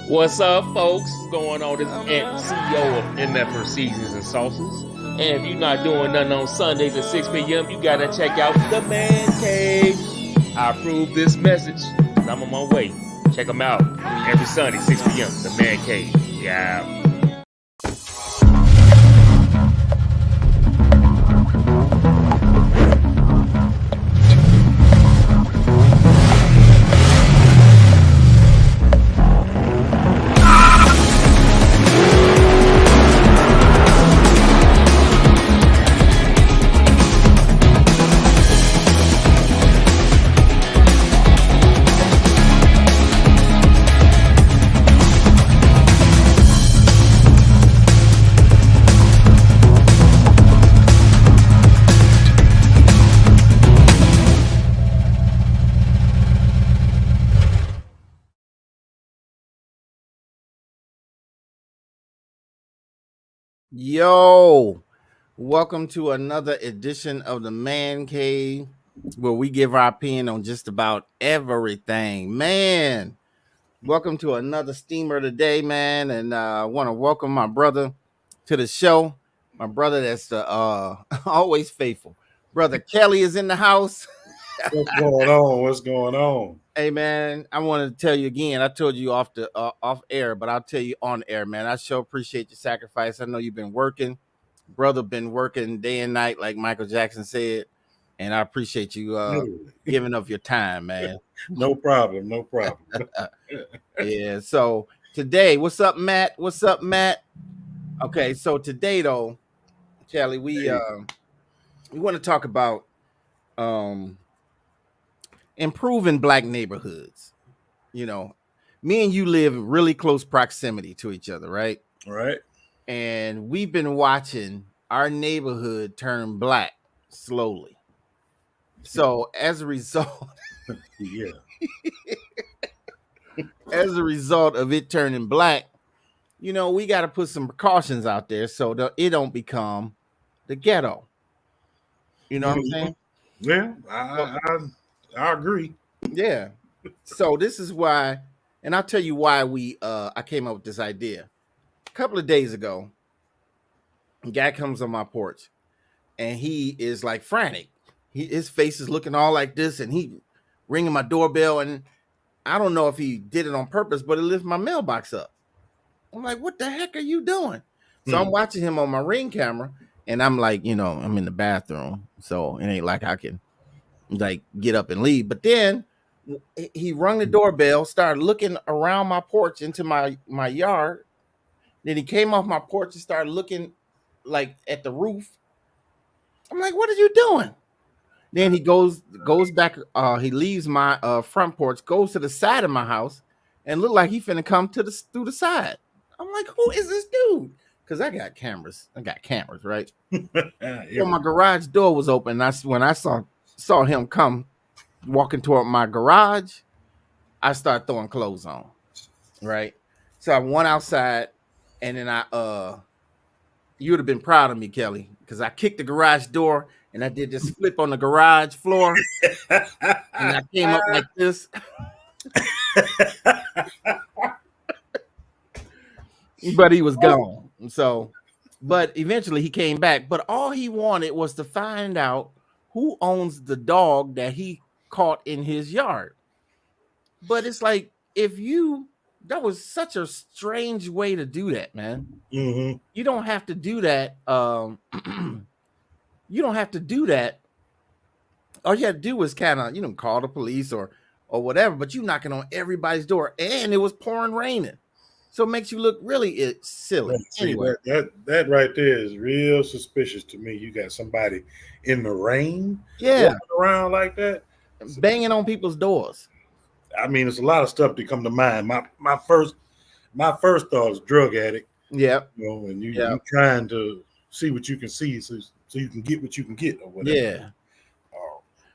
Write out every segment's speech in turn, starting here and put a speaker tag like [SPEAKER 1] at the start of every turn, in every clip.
[SPEAKER 1] What's up, folks? What's going on? This is Ant, CEO of MFR Seasons and Sauces. And if you're not doing nothing on Sundays at 6 p.m., you gotta check out The Man Cave. I approve this message, and I'm on my way. Check them out every Sunday, 6 p.m. The Man Cave. Yeah.
[SPEAKER 2] Yo, welcome to another edition of the Man Cave, where we give our opinion on just about everything. Man, welcome to another steamer today, man. And I want to welcome my brother to the show. My brother that's always faithful. Brother Kelly is in the house.
[SPEAKER 3] What's going on? What's going on?
[SPEAKER 2] Hey man, I wanted to tell you again. I told you off air, but I'll tell you on air, man. I sure appreciate your sacrifice. I know you've been working, brother. Been working day and night, like Michael Jackson said, and I appreciate you giving up your time, man.
[SPEAKER 3] No problem. No problem.
[SPEAKER 2] Yeah. So today, what's up, Matt? What's up, Matt? Okay. So today, though, Kelly, we want to talk about um improving black neighborhoods. You know, me and you live in really close proximity to each other, right?
[SPEAKER 3] All right.
[SPEAKER 2] And we've been watching our neighborhood turn black slowly. So as a result,
[SPEAKER 3] Yeah.
[SPEAKER 2] as a result of it turning black, we got to put some precautions out there so that it don't become the ghetto. You know what I'm saying?
[SPEAKER 3] Yeah, I agree.
[SPEAKER 2] Yeah. So this is why, and I'll tell you why I came up with this idea. A couple of days ago, a guy comes on my porch and he is like frantic. His face is looking all like this, and he ringing my doorbell, and I don't know if he did it on purpose, but it lifted my mailbox up. I'm like, what the heck are you doing? So I'm watching him on my Ring camera, and I'm like, I'm in the bathroom, so it ain't like I can like get up and leave. But then he rung the doorbell, started looking around my porch into my yard. Then he came off my porch and started looking like at the roof. I'm like, what are you doing? Then he goes back. He leaves my front porch, goes to the side of my house, and look like he finna come through the side. I'm like, who is this dude? Because I got cameras. Right? So my garage door was open. When I saw him come walking toward my garage, I started throwing clothes on. Right. So I went outside, and then you would have been proud of me, Kelly, because I kicked the garage door and I did this flip on the garage floor, and I came up like this. But he was gone. So, but eventually he came back. But all he wanted was to find out who owns the dog that he caught in his yard. But it's like, that was such a strange way to do that, man.
[SPEAKER 3] Mm-hmm.
[SPEAKER 2] You don't have to do that. You don't have to do that. All you had to do was kind of, call the police or whatever, but you knocking on everybody's door, and it was pouring raining. So it makes you look really silly. Anyway,
[SPEAKER 3] that right there is real suspicious to me. You got somebody in the rain,
[SPEAKER 2] yeah,
[SPEAKER 3] walking around like that,
[SPEAKER 2] banging on people's doors.
[SPEAKER 3] I mean, it's a lot of stuff that come to mind. My first thought is drug addict.
[SPEAKER 2] Yeah,
[SPEAKER 3] And you're trying to see what you can see, so you can get what you can get or whatever.
[SPEAKER 2] Yeah.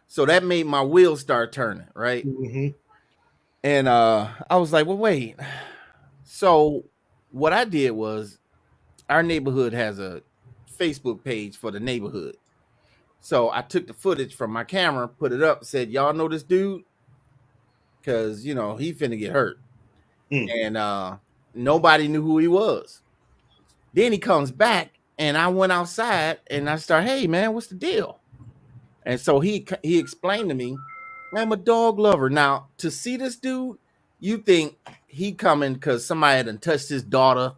[SPEAKER 2] So that made my wheels start turning, right?
[SPEAKER 3] Mm-hmm.
[SPEAKER 2] And I was like, well, wait. So what I did was, our neighborhood has a Facebook page for the neighborhood. So I took the footage from my camera, put it up, said, y'all know this dude? Because, he finna get hurt. and nobody knew who he was. Then he comes back, and I went outside and I start, hey man, what's the deal? And so he explained to me, I'm a dog lover. Now to see this dude, you think he coming because somebody had done touched his daughter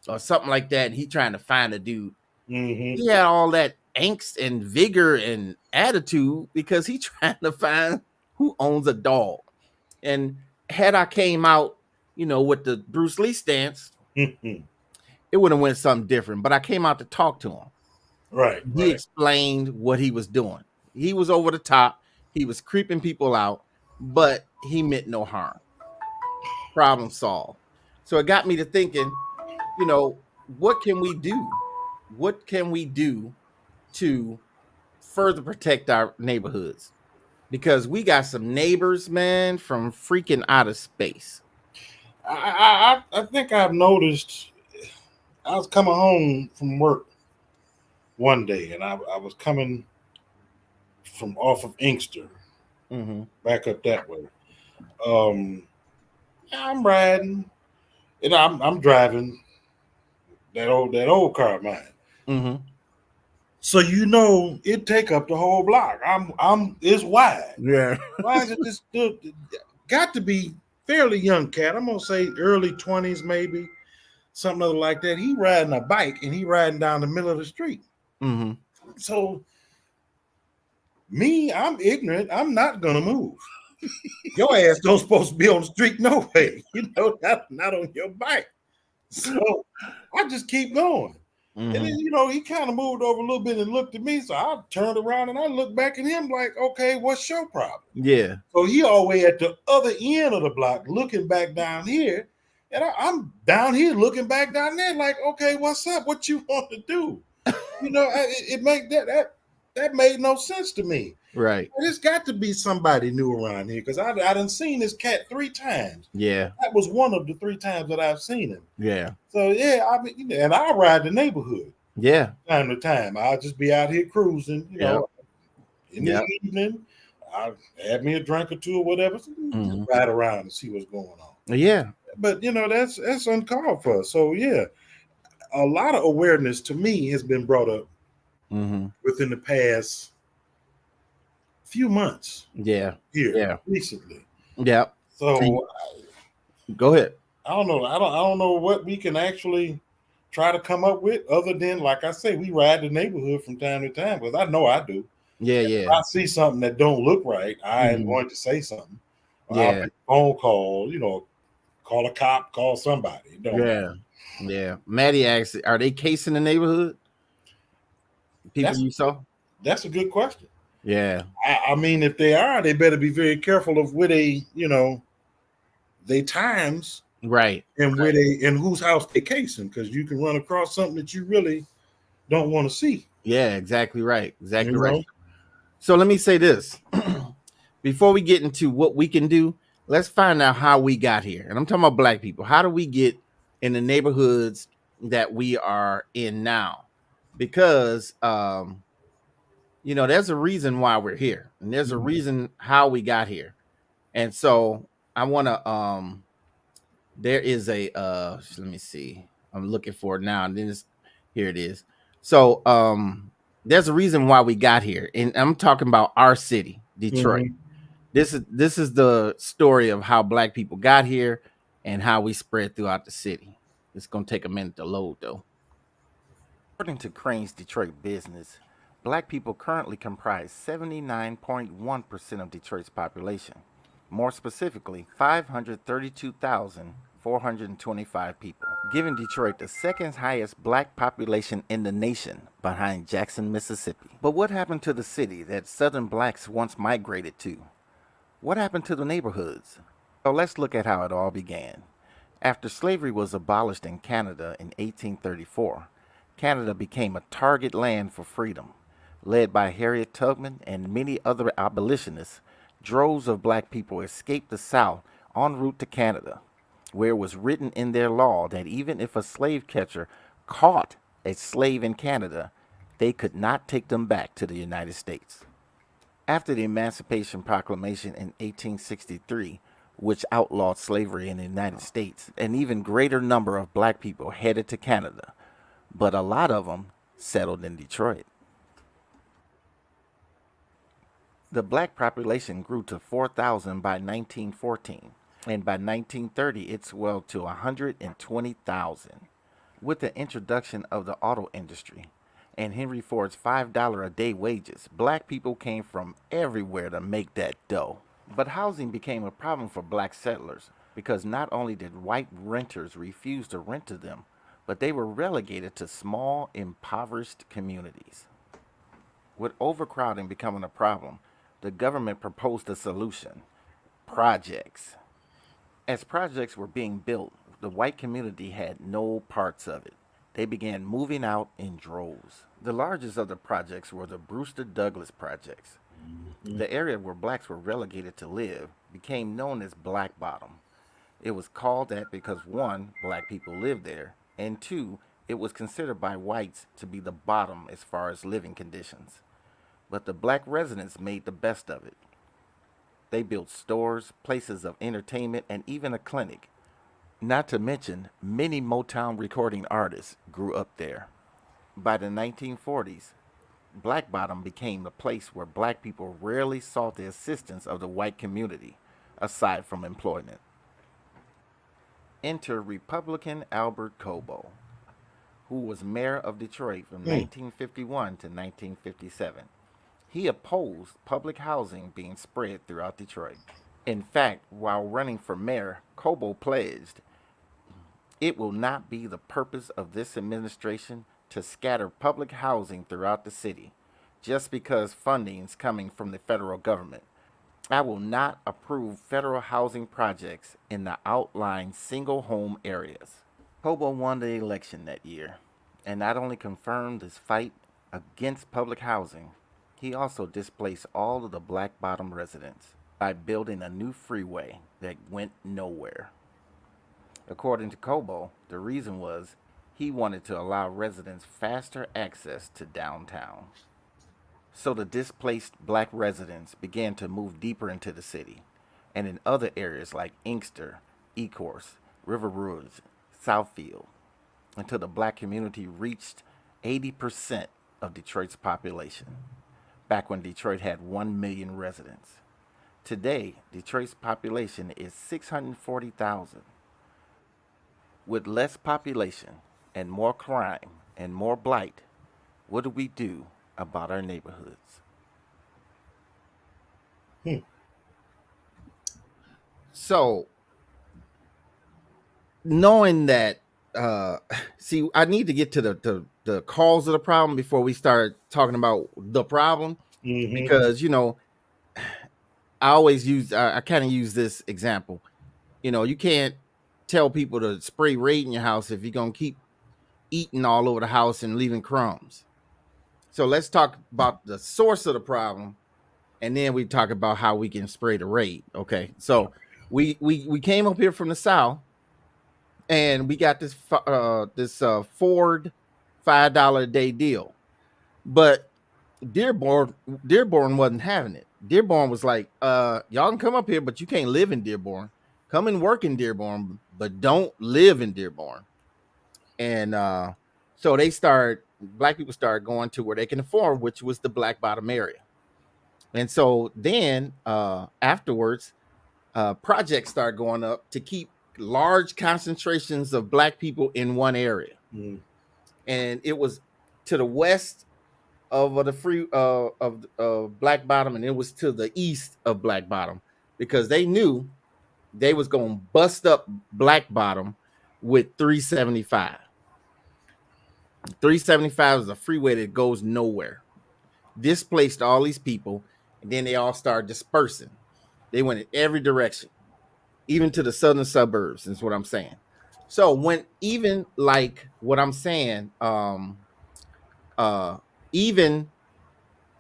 [SPEAKER 2] or something like that. And he trying to find a dude.
[SPEAKER 3] Mm-hmm.
[SPEAKER 2] He had all that angst and vigor and attitude because he trying to find who owns a dog. And had I came out, with the Bruce Lee stance,
[SPEAKER 3] Mm-hmm.
[SPEAKER 2] it would have went something different. But I came out to talk to him.
[SPEAKER 3] Right.
[SPEAKER 2] He explained what he was doing. He was over the top. He was creeping people out, but he meant no harm. Problem solved. So it got me to thinking, what can we do? What can we do to further protect our neighborhoods? Because we got some neighbors, man, from freaking outer space.
[SPEAKER 3] I think I've noticed. I was coming home from work one day, and I was coming from off of Inkster, back up that way. I'm riding, and I'm driving that old car of mine. So it take up the whole block. It's wide.
[SPEAKER 2] Yeah.
[SPEAKER 3] Why is it this got to be fairly young cat? I'm gonna say early 20s, maybe something other like that. He riding a bike and he riding down the middle of the street. So me, I'm ignorant. I'm not gonna move. Your ass don't supposed to be on the street no way. Not on your bike. So I just keep going. And then, he kind of moved over a little bit and looked at me. So I turned around and I looked back at him like, okay, what's your problem?
[SPEAKER 2] Yeah.
[SPEAKER 3] So he all the way at the other end of the block looking back down here. And I'm down here looking back down there like, okay, what's up? What you want to do? It make that made no sense to me.
[SPEAKER 2] Right.
[SPEAKER 3] There's got to be somebody new around here because I done seen this cat 3 times.
[SPEAKER 2] Yeah.
[SPEAKER 3] That was one of the 3 times that I've seen him.
[SPEAKER 2] Yeah.
[SPEAKER 3] So yeah, and I ride the neighborhood.
[SPEAKER 2] Yeah.
[SPEAKER 3] Time to time. I'll just be out here cruising, in the evening. I'll have me a drink or two or whatever. So just ride around and see what's going on.
[SPEAKER 2] Yeah.
[SPEAKER 3] But that's uncalled for. So yeah, a lot of awareness to me has been brought up within the past few months.
[SPEAKER 2] Yeah.
[SPEAKER 3] Here recently.
[SPEAKER 2] Yeah.
[SPEAKER 3] So
[SPEAKER 2] go ahead.
[SPEAKER 3] I don't know. I don't know what we can actually try to come up with other than, like I say, we ride the neighborhood from time to time because I know I do.
[SPEAKER 2] Yeah,
[SPEAKER 3] If I see something that don't look right, I am going to say something. I'll make a phone call, call a cop, call somebody. It don't matter.
[SPEAKER 2] Yeah. Maddie asks, are they casing the neighborhood? People you saw?
[SPEAKER 3] That's a good question.
[SPEAKER 2] Yeah.
[SPEAKER 3] I mean, if they are, they better be very careful of where they, they times.
[SPEAKER 2] Right.
[SPEAKER 3] And where in whose house they casing, because you can run across something that you really don't want to see.
[SPEAKER 2] Yeah, exactly right. Exactly right. So let me say this. Before we get into what we can do, let's find out how we got here. And I'm talking about Black people. How do we get in the neighborhoods that we are in now? Because there's a reason why we're here. And there's a reason how we got here. And so I want to there is a let me see. I'm looking for it now. And then here it is. So there's a reason why we got here. And I'm talking about our city, Detroit. This is the story of how Black people got here and how we spread throughout the city. It's gonna take a minute to load though. According to Crane's Detroit Business, Black people currently comprise 79.1% of Detroit's population. More specifically, 532,425 people, giving Detroit the second highest Black population in the nation behind Jackson, Mississippi. But what happened to the city that Southern Blacks once migrated to? What happened to the neighborhoods? So let's look at how it all began. After slavery was abolished in Canada in 1834, Canada became a target land for freedom. Led by Harriet Tubman and many other abolitionists, droves of Black people escaped the South en route to Canada, where it was written in their law that even if a slave catcher caught a slave in Canada, they could not take them back to the United States. After the Emancipation Proclamation in 1863, which outlawed slavery in the United States. An even greater number of black people headed to Canada, but a lot of them settled in Detroit. The black population grew to 4,000 by 1914, and by 1930 it swelled to 120,000. With the introduction of the auto industry and Henry Ford's $5 a day wages, black people came from everywhere to make that dough. But housing became a problem for black settlers because not only did white renters refuse to rent to them, but they were relegated to small, impoverished communities. With overcrowding becoming a problem, the government proposed a solution: projects. As projects were being built, the white community had no parts of it. They began moving out in droves. The largest of the projects were the Brewster Douglass projects. The area where blacks were relegated to live became known as Black Bottom. It was called that because one, black people lived there, and two, it was considered by whites to be the bottom as far as living conditions. But the black residents made the best of it. They built stores, places of entertainment, and even a clinic. Not to mention, many Motown recording artists grew up there. By the 1940s, Black Bottom became a place where black people rarely sought the assistance of the white community, aside from employment. Enter Republican Albert Cobo, who was mayor of Detroit from 1951 to 1957. He opposed public housing being spread throughout Detroit. In fact, while running for mayor, Cobo pledged, "It will not be the purpose of this administration to scatter public housing throughout the city just because funding is coming from the federal government. I will not approve federal housing projects in the outlying single home areas." Cobo won the election that year and not only confirmed his fight against public housing, he also displaced all of the Black Bottom residents by building a new freeway that went nowhere. According to Cobo, the reason was he wanted to allow residents faster access to downtown. So the displaced black residents began to move deeper into the city and in other areas like Inkster, Ecorse, River Rouge, Southfield, until the black community reached 80% of Detroit's population, back when Detroit had 1 million residents. Today, Detroit's population is 640,000. With less population and more crime and more blight, what do we do about our neighborhoods? So, knowing that, see, I need to get to the cause of the problem before we start talking about the problem, because I always use, I kind of use this example. You can't tell people to spray Raid in your house if you're gonna keep eating all over the house and leaving crumbs. So let's talk about the source of the problem, and then we talk about how we can spray the Raid. Okay, so we came up here from the south, and we got this Ford $5 a day deal, but Dearborn wasn't having it. Dearborn was like, y'all can come up here, but you can't live in Dearborn. Come and work in Dearborn, but don't live in Dearborn. And so black people started going to where they can afford, which was the Black Bottom area. And so then afterwards, projects started going up to keep large concentrations of black people in one area. And it was to the west of the Black Bottom, and it was to the east of Black Bottom, because they knew they was going to bust up Black Bottom with 375. 375 is a freeway that goes nowhere. Displaced all these people, and then they all started dispersing. They went in every direction, even to the southern suburbs, is what I'm saying. So when even like what I'm saying, even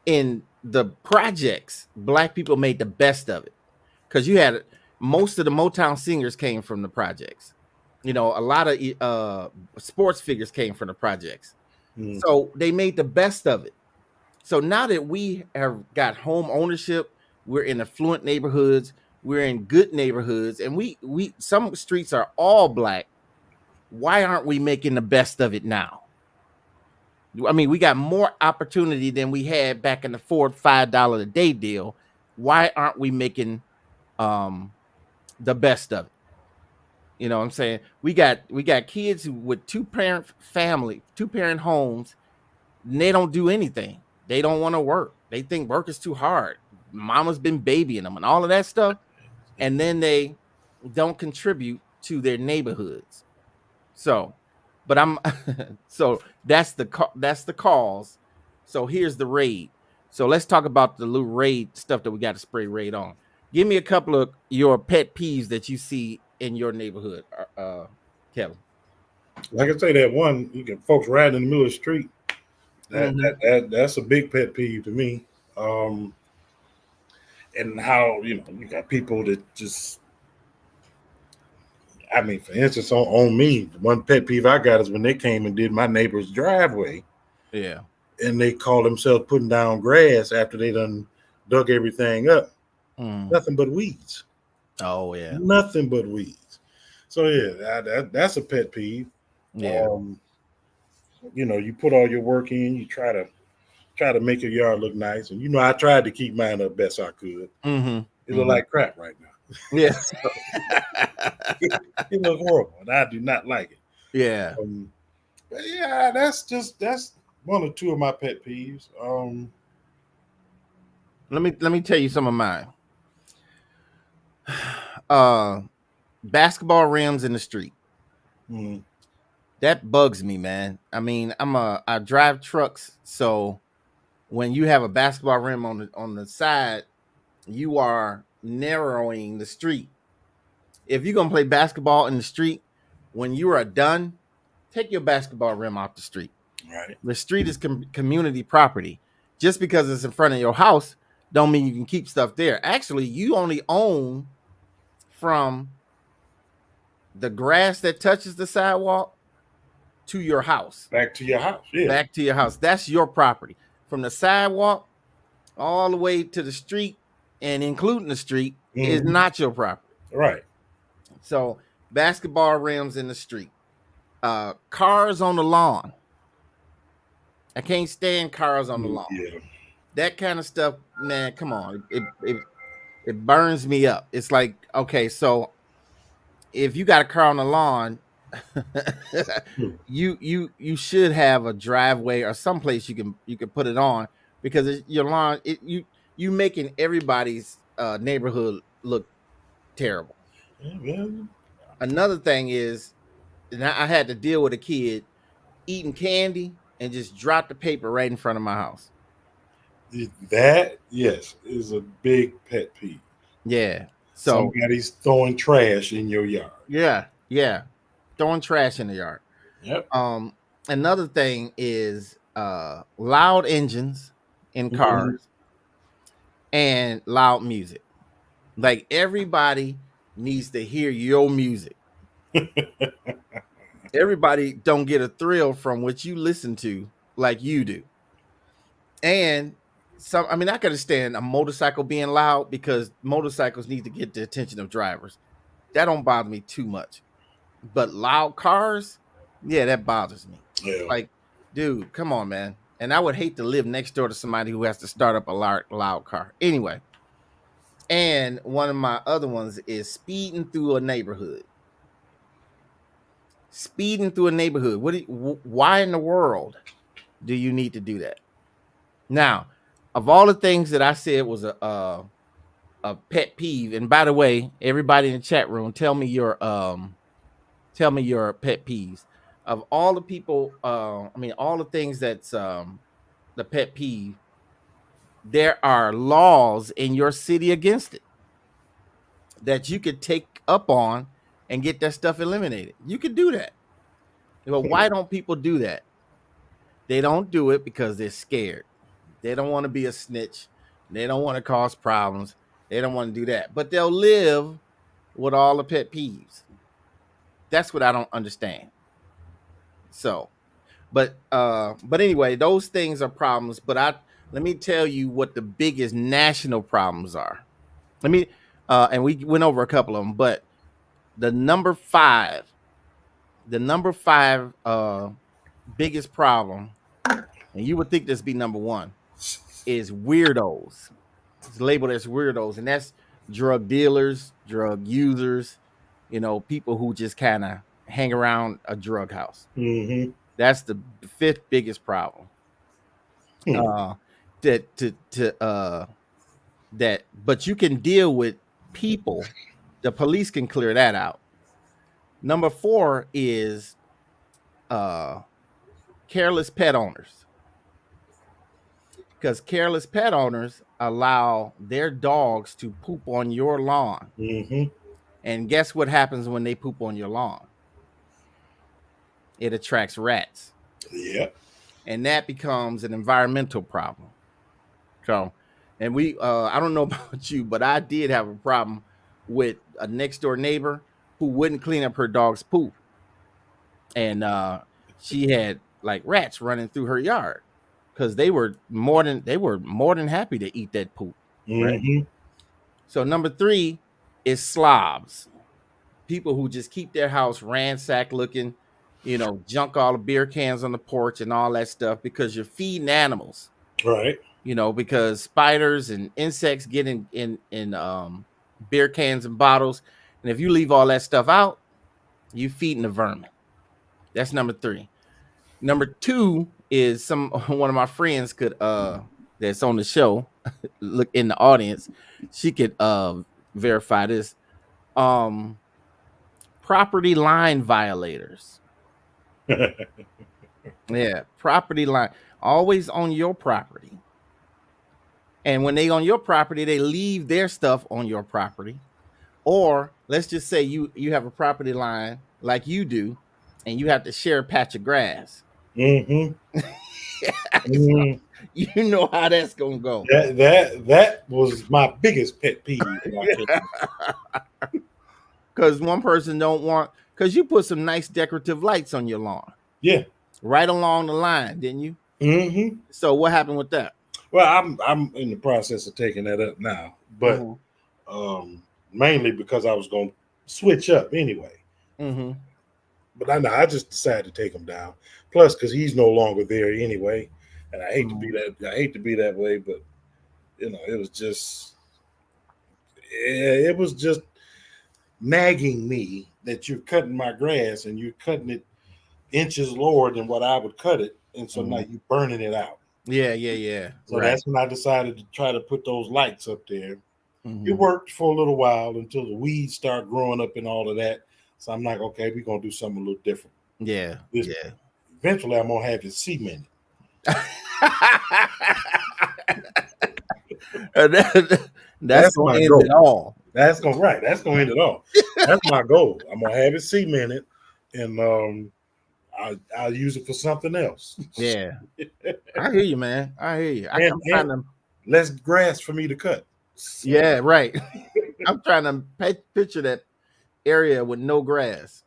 [SPEAKER 2] in the projects, black people made the best of it, because you had most of the Motown singers came from the projects. A lot of sports figures came from the projects. So they made the best of it. So now that we have got home ownership, we're in affluent neighborhoods, we're in good neighborhoods, and we some streets are all black. Why aren't we making the best of it now? I mean, we got more opportunity than we had back in the $4 or $5 a day deal. Why aren't we making the best of it? You know what I'm saying? We got kids with two parent homes, and they don't do anything. They don't want to work. They think work is too hard. Mama's been babying them and all of that stuff. And then they don't contribute to their neighborhoods. So, but I'm so that's the cause. So here's the raid. So let's talk about the little raid stuff that we got to spray raid on. Give me a couple of your pet peeves that you see in your neighborhood, Kevin.
[SPEAKER 3] Like I say, that one, you get folks riding in the middle of the street. That's a big pet peeve to me. And how, you got people that just, I mean, for instance, on me, one pet peeve I got is when they came and did my neighbor's driveway.
[SPEAKER 2] Yeah.
[SPEAKER 3] And they call themselves putting down grass after they done dug everything up. Nothing but weeds.
[SPEAKER 2] Oh, yeah.
[SPEAKER 3] Nothing but weeds. So, yeah, that's a pet peeve.
[SPEAKER 2] Yeah.
[SPEAKER 3] You put all your work in, you try to make your yard look nice. And, I tried to keep mine up best I could. It look like crap right now.
[SPEAKER 2] Yes.
[SPEAKER 3] It looks horrible, and I do not like it.
[SPEAKER 2] Yeah.
[SPEAKER 3] But yeah, that's one or two of my pet peeves.
[SPEAKER 2] Let me tell you some of mine. Basketball rims in the street. That bugs me, man. I mean, I drive trucks, so when you have a basketball rim on the side, you are narrowing the street. If you're gonna play basketball in the street, when you are done, take your basketball rim off the street.
[SPEAKER 3] Right.
[SPEAKER 2] The street is community property. Just because it's in front of your house, don't mean you can keep stuff there. Actually, you only own from the grass that touches the sidewalk to your house.
[SPEAKER 3] Back to your house. Yeah.
[SPEAKER 2] Back to your house. That's your property. From the sidewalk all the way to the street and including the street is not your property.
[SPEAKER 3] Right.
[SPEAKER 2] So basketball rims in the street. Cars on the lawn. I can't stand cars on the lawn.
[SPEAKER 3] Yeah.
[SPEAKER 2] That kind of stuff, man, come on. It burns me up. It's like, okay, so if you got a car on the lawn, you should have a driveway or someplace you can put it on, because your lawn, you making everybody's neighborhood look terrible.
[SPEAKER 3] Yeah.
[SPEAKER 2] Another thing is, and I had to deal with a kid eating candy and just drop the paper right in front of my house.
[SPEAKER 3] That, yes, is a big pet peeve.
[SPEAKER 2] Yeah. So
[SPEAKER 3] somebody's throwing trash in your yard.
[SPEAKER 2] Yeah. Throwing trash in the yard.
[SPEAKER 3] Yep.
[SPEAKER 2] Another thing is loud engines in cars and loud music. Like, everybody needs to hear your music. Everybody don't get a thrill from what you listen to like you do. And I could understand a motorcycle being loud, because motorcycles need to get the attention of drivers. That don't bother me too much. But loud cars, yeah, that bothers me.
[SPEAKER 3] Yeah.
[SPEAKER 2] Like, dude, come on, man. And I would hate to live next door to somebody who has to start up a loud car. Anyway, and one of my other ones is speeding through a neighborhood. Speeding through a neighborhood. Why in the world do you need to do that? Now, of all the things that I said was a pet peeve, and by the way, everybody in the chat room, tell me your pet peeves. Of all the people, all the things that's the pet peeve, there are laws in your city against it that you could take up on and get that stuff eliminated. You could do that. But why don't people do that? They don't do it because they're scared. They don't want to be a snitch. They don't want to cause problems. They don't want to do that. But they'll live with all the pet peeves. That's what I don't understand. So, but anyway, those things are problems. But let me tell you what the biggest national problems are. And we went over a couple of them, but the number five, biggest problem, and you would think this be number one, is weirdos. It's labeled as weirdos, and that's drug dealers, drug users, people who just kind of hang around a drug house.
[SPEAKER 3] Mm-hmm.
[SPEAKER 2] That's the fifth biggest problem. But you can deal with people. The police can clear that out. Number 4 is careless pet owners, because careless pet owners allow their dogs to poop on your lawn.
[SPEAKER 3] Mm-hmm.
[SPEAKER 2] And guess what happens when they poop on your lawn? It attracts rats.
[SPEAKER 3] Yeah.
[SPEAKER 2] And that becomes an environmental problem. So, and I don't know about you, but I did have a problem with a next door neighbor who wouldn't clean up her dog's poop. And she had like rats running through her yard because they were more than happy to eat that poop. Right?
[SPEAKER 3] Mm-hmm.
[SPEAKER 2] So number 3 is slobs. People who just keep their house ransacked looking, junk all the beer cans on the porch and all that stuff because you're feeding animals.
[SPEAKER 3] Right.
[SPEAKER 2] Because spiders and insects get in beer cans and bottles. And if you leave all that stuff out, you feeding the vermin. That's number 3. Number 2 is one of my friends could that's on the show, look in the audience, she could verify this. Property line violators. Yeah, property line, always on your property. And when they on your property, they leave their stuff on your property. Or let's just say you have a property line like you do, and you have to share a patch of grass.
[SPEAKER 3] Mm-hmm.
[SPEAKER 2] So, you know how that's gonna go.
[SPEAKER 3] That was my biggest pet peeve.
[SPEAKER 2] Because one person don't want, because you put some nice decorative lights on your lawn.
[SPEAKER 3] Yeah.
[SPEAKER 2] Right along the line, didn't you?
[SPEAKER 3] Mm-hmm.
[SPEAKER 2] So what happened with that?
[SPEAKER 3] Well, I'm in the process of taking that up now, but mainly because I was going to switch up anyway.
[SPEAKER 2] Mm-hmm.
[SPEAKER 3] But I just decided to take him down. Plus, because he's no longer there anyway, and I hate to be that. I hate to be that way, but it was just nagging me that you're cutting my grass and you're cutting it inches lower than what I would cut it, and so now you're burning it out.
[SPEAKER 2] Yeah.
[SPEAKER 3] So that's when I decided to try to put those lights up there.
[SPEAKER 2] Mm-hmm.
[SPEAKER 3] It worked for a little while until the weeds start growing up and all of that. So I'm like, okay, we're gonna do something a little different.
[SPEAKER 2] Yeah.
[SPEAKER 3] Eventually, I'm gonna have it cemented.
[SPEAKER 2] That's gonna end it all.
[SPEAKER 3] That's gonna end it all. That's my goal. I'm gonna have it cemented, and I'll use it for something else.
[SPEAKER 2] Yeah, I hear you, man. I hear you. I'm trying to
[SPEAKER 3] less grass for me to cut.
[SPEAKER 2] So. Yeah, right. I'm trying to picture that area with no grass.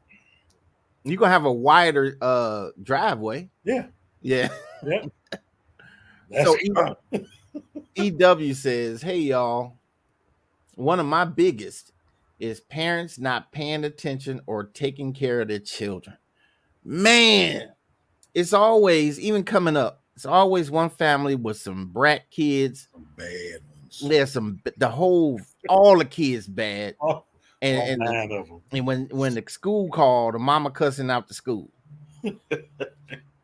[SPEAKER 2] You're gonna have a wider driveway.
[SPEAKER 3] Yeah.
[SPEAKER 2] So EW says, "Hey y'all, one of my biggest is parents not paying attention or taking care of their children. Man, it's always, even coming up, it's always one family with some brat kids.
[SPEAKER 3] Some bad ones.
[SPEAKER 2] There's all the kids bad.
[SPEAKER 3] And
[SPEAKER 2] when the school called, the mama cussing out the school.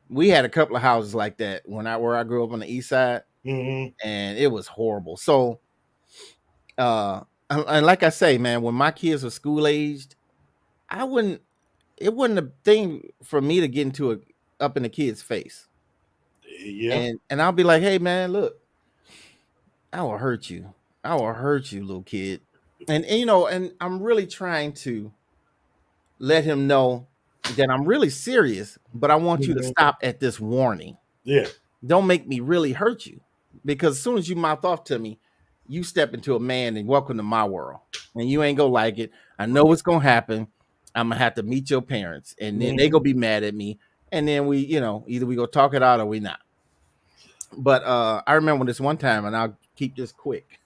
[SPEAKER 2] We had a couple of houses like that where I grew up on the east side, and it was horrible. So, and like I say, man, when my kids were school aged, it wasn't a thing for me to get into up in the kid's face.
[SPEAKER 3] Yeah.
[SPEAKER 2] And I'll be like, hey man, look, I will hurt you. Little kid. And and I'm really trying to let him know that I'm really serious, but I want you to stop at this warning.
[SPEAKER 3] Yeah.
[SPEAKER 2] Don't make me really hurt you, because as soon as you mouth off to me, you step into a man and welcome to my world, and you ain't gonna like it. I know what's gonna happen. I'm gonna have to meet your parents, and then they gonna be mad at me, and then we, either we go talk it out or we not. But I remember this one time, and I'll keep this quick.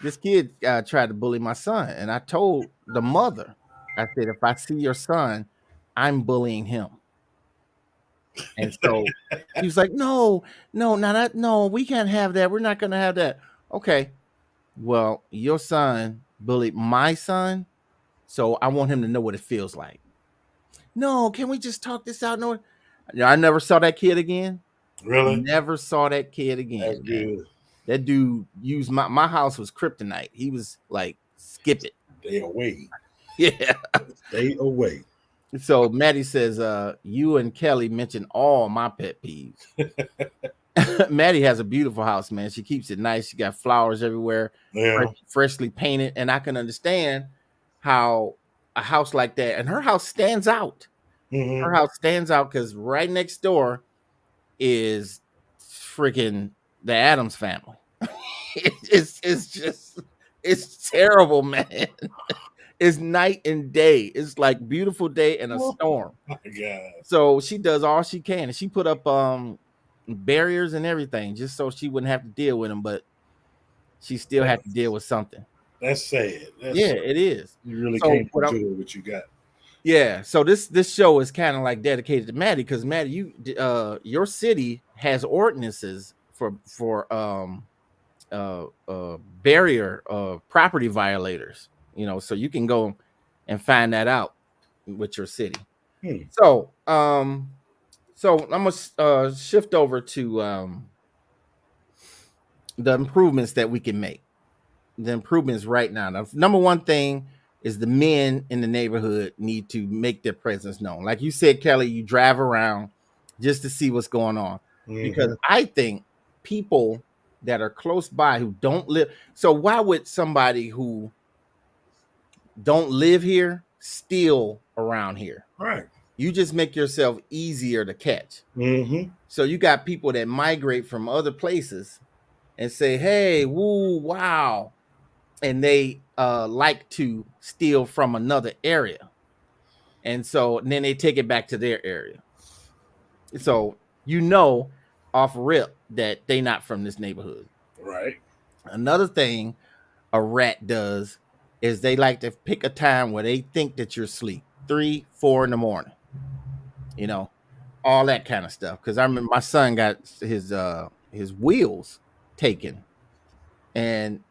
[SPEAKER 2] this kid tried to bully my son, and I told the mother, I said, if I see your son, I'm bullying him. And so she was like, no, no, not that, no, we can't have that. We're not gonna have that. Okay. Well, your son bullied my son, so I want him to know what it feels like. No, can we just talk this out? No, I never saw that kid again.
[SPEAKER 3] Really?
[SPEAKER 2] Never saw that kid
[SPEAKER 3] That's
[SPEAKER 2] again, man.
[SPEAKER 3] good.
[SPEAKER 2] That dude used my house was kryptonite. He was like, skip it.
[SPEAKER 3] Stay away.
[SPEAKER 2] Yeah.
[SPEAKER 3] Stay away.
[SPEAKER 2] So Maddie says, you and Kelly mentioned all my pet peeves. Maddie has a beautiful house, man. She keeps it nice. She got flowers everywhere,
[SPEAKER 3] Yeah.
[SPEAKER 2] freshly painted. And I can understand how a house like that, and her house stands out.
[SPEAKER 3] Mm-hmm.
[SPEAKER 2] Her house stands out because right next door is freaking the Addams family. It's just it's terrible, man. It's night and day. It's like beautiful day and a storm.
[SPEAKER 3] Oh my God.
[SPEAKER 2] So she does all she can, and she put up barriers and everything just so she wouldn't have to deal with them, but she still had to deal with something.
[SPEAKER 3] That's sad.
[SPEAKER 2] Yeah, it is.
[SPEAKER 3] You really
[SPEAKER 2] So
[SPEAKER 3] can't enjoy what you got.
[SPEAKER 2] Yeah, so this show is kind of like dedicated to Maddie because Maddie, you your city has ordinances for barrier property violators. You know, so you can go and find that out with your city. So I'm gonna shift over to the improvements that we can make. The improvements right now. Now, number one thing is the men in the neighborhood need to make their presence known. Like you said, Kelly, you drive around just to see what's going on. Because I think people that are close by who don't live. So why would somebody who don't live here steal around here?
[SPEAKER 3] Right.
[SPEAKER 2] You just make yourself easier to catch. So you got people that migrate from other places and say, hey, woo, wow. And they like to steal from another area. And so then they take it back to their area. So you know off rip that they not from this neighborhood.
[SPEAKER 3] Right.
[SPEAKER 2] Another thing a rat does is they like to pick a time where they think that you're asleep, 3, 4 in the morning. You know, all that kind of stuff. Because I remember my son got his wheels taken, and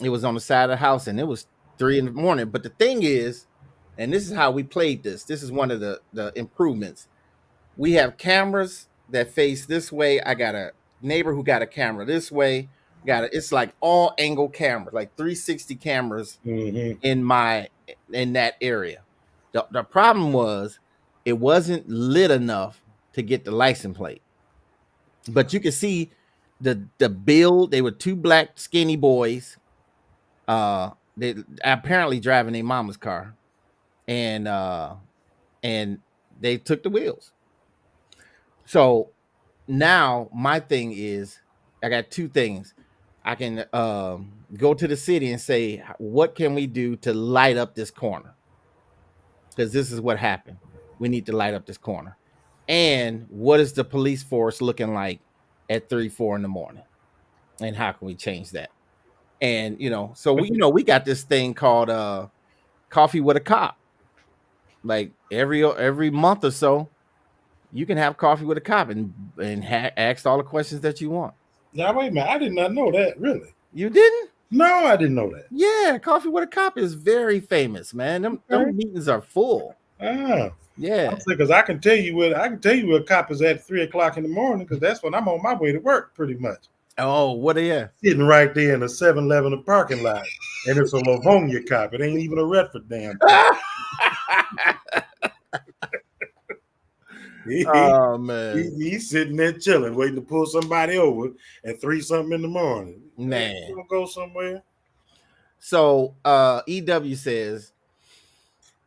[SPEAKER 2] it was on the side of the house, and it was 3 in the morning. But the thing is, and this is how we played this. This is one of the improvements. We have cameras that face this way. I got a neighbor who got a camera this way. It's like all angle cameras, like 360 cameras in that area. The problem was it wasn't lit enough to get the license plate. But you can see the build. They were 2 black skinny boys. They apparently driving their mama's car, and they took the wheels. So now my thing is, I got 2 things. I can go to the city and say, what can we do to light up this corner? Because this is what happened. We need to light up this corner. And what is the police force looking like at 3, 4 in the morning? And how can we change that? And so we got this thing called Coffee with a Cop. Like every month or so, you can have coffee with a cop and ask all the questions that you want.
[SPEAKER 3] Now wait a minute, I did not know that. Really?
[SPEAKER 2] You didn't?
[SPEAKER 3] No, I didn't know that.
[SPEAKER 2] Yeah, Coffee with a Cop is very famous, man. Them meetings are full.
[SPEAKER 3] Ah,
[SPEAKER 2] yeah.
[SPEAKER 3] Because I can tell you where a cop is at 3 o'clock in the morning, because that's when I'm on my way to work, pretty much.
[SPEAKER 2] Oh, what are you?
[SPEAKER 3] Sitting right there in a 7-Eleven parking lot, and it's a Livonia cop. It ain't even a Redford damn.
[SPEAKER 2] Oh man,
[SPEAKER 3] he's sitting there chilling, waiting to pull somebody over at 3-something in the morning.
[SPEAKER 2] Man,
[SPEAKER 3] you gonna go somewhere?
[SPEAKER 2] So EW says